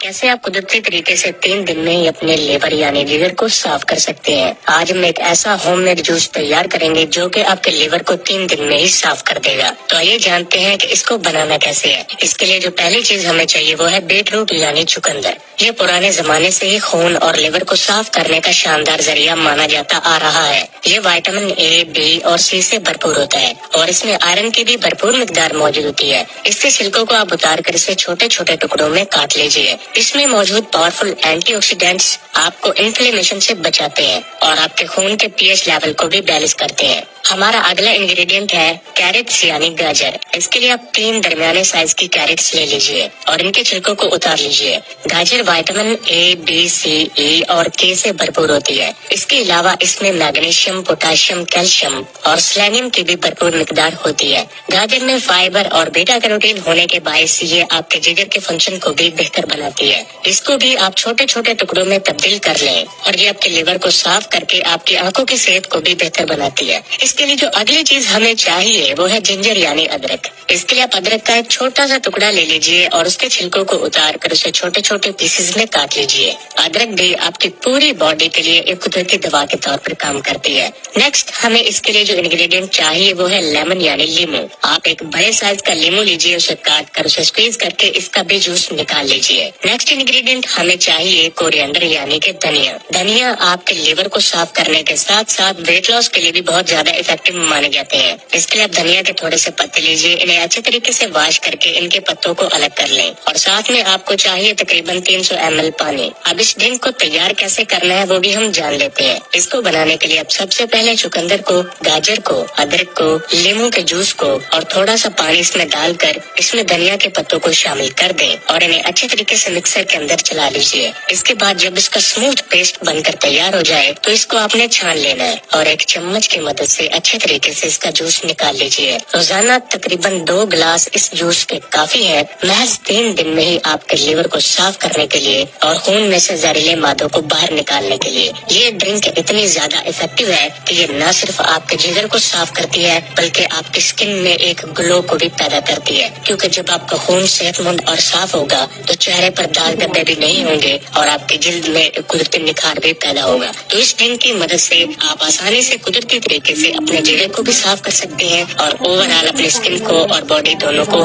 کیسے آپ قدرتی طریقے سے 3 دن میں ہی اپنے لیور یعنی لیور کو صاف کر سکتے ہیں۔ آج ہم ایک ایسا ہوم میڈ جوس تیار کریں گے جو کہ آپ کے لیور کو 3 دن میں ہی صاف کر دے گا۔ تو آئیے جانتے ہیں کہ اس کو بنانا کیسے ہے۔ اس کے لیے جو پہلی چیز ہمیں چاہیے وہ ہے بیٹ روٹ یعنی چقندر۔ یہ پرانے زمانے سے ہی خون اور لیور کو صاف کرنے کا شاندار ذریعہ مانا جاتا آ رہا ہے۔ یہ وٹامن اے، بی اور سی سے بھرپور ہوتا ہے اور اس میں آئرن کی بھی بھرپور مقدار موجود ہوتی ہے۔ اس کے چھلکوں کو آپ اتار کر اسے چھوٹے چھوٹے ٹکڑوں میں کاٹ لیجیے۔ اس میں موجود پاورفل اینٹی آکسیڈینٹس آپ کو انفلیمیشن سے بچاتے ہیں اور آپ کے خون کے پی ایچ لیول کو بھی بیلنس کرتے ہیں۔ ہمارا اگلا انگریڈینٹ ہے کیرٹس یعنی گاجر۔ اس کے لیے آپ 3 درمیانے سائز کی کیرٹس لے لیجیے اور ان کے چھلکوں کو اتار لیجیے۔ گاجر وٹامن اے، بی، سی، ای اور کے سے بھرپور ہوتی ہے۔ اس کے علاوہ اس میں میگنیشیم، پوٹاشیم، کیلشیم اور سیلینیم کی بھی بھرپور مقدار ہوتی ہے۔ گاجر میں فائبر اور بیٹا کیروٹین ہونے کے باعث یہ آپ کے جگر کے فنکشن کو بھی بہتر بناتی ہے۔ اس کو بھی آپ چھوٹے چھوٹے ٹکڑوں میں تبدیل کر لیں اور یہ آپ کے لیور کو صاف کر کے آپ کی آنکھوں کی صحت کو بھی بہتر بناتی ہے۔ اس کے لیے جو اگلی چیز ہمیں چاہیے وہ ہے جنجر یعنی ادرک۔ اس کے لیے آپ ادرک کا ایک چھوٹا سا ٹکڑا لے لیجیے اور اس کے چھلکوں کو اتار کر اسے چھوٹے چھوٹے پیسز میں کاٹ لیجیے۔ ادرک بھی آپ کی پوری باڈی کے لیے ایک قدرتی دوا کے طور پر کام کرتی ہے۔ نیکسٹ ہمیں اس کے لیے جو انگریڈینٹ چاہیے وہ ہے لیمن یعنی لیمو۔ آپ ایک بڑے سائز کا لیمو لیجیے، اسے کاٹ کر اسے اسکویز کر کے اس کا بھی جوس نکال لیجیے۔ نیکسٹ انگریڈینٹ ہمیں چاہیے کوریانڈر یعنی کہ دھنیا۔ دھنیا آپ کے لیور کو صاف کرنے کے ساتھ ساتھ ویٹ لاس کے لیے بھی بہت زیادہ افیکٹو مانے جاتے ہیں۔ اس کے لیے آپ دھنیا کے تھوڑے سے پتے لیجیے، انہیں اچھے طریقے سے واش کر کے ان کے پتوں کو الگ کر لیں اور ساتھ میں آپ کو چاہیے تقریباً 300 ml پانی۔ اب اس ڈرنک کو تیار کیسے کرنا ہے وہ بھی ہم جان لیتے ہیں۔ اس کو بنانے کے لیے آپ سب سے پہلے چقندر کو، گاجر کو، ادرک کو، لیمو کے جوس کو اور تھوڑا سا پانی اس میں ڈال کر اس میں دھنیا کے پتوں کو شامل کر دیں اور انہیں اچھے طریقے سے مکسر کے اندر چلا لیجیے۔ اس کے بعد جب اس کا اسموتھ پیسٹ بن کر تیار ہو جائے تو اس کو آپ نے چھان لینا ہے اور ایک چمچ کی مدد سے اچھے طریقے سے اس کا جوس نکال لیجیے۔ روزانہ تقریباً 2 گلاس اس جوس کے کافی ہے، محض 3 دن میں ہی آپ کے لیور کو صاف کرنے کے لیے اور خون میں سے زہریلے مادوں کو باہر نکالنے کے لیے۔ یہ ڈرنک اتنی زیادہ افیکٹو ہے کہ یہ نہ صرف آپ کے جگر کو صاف کرتی ہے بلکہ آپ کی اسکن میں ایک گلو کو بھی پیدا کرتی ہے، کیونکہ جب آپ کا خون صحت مند اور صاف ہوگا تو چہرے پر داغ دھبے بھی نہیں ہوں گے اور آپ کی جلد میں قدرتی نکھار بھی پیدا ہوگا۔ تو اس ڈرنک کی مدد سے آپ آسانی سے قدرتی طریقے سے اپنے جگر کو بھی صاف کر سکتے ہیں اور اوور آل اپنی اسکن کو اور باڈی دونوں کو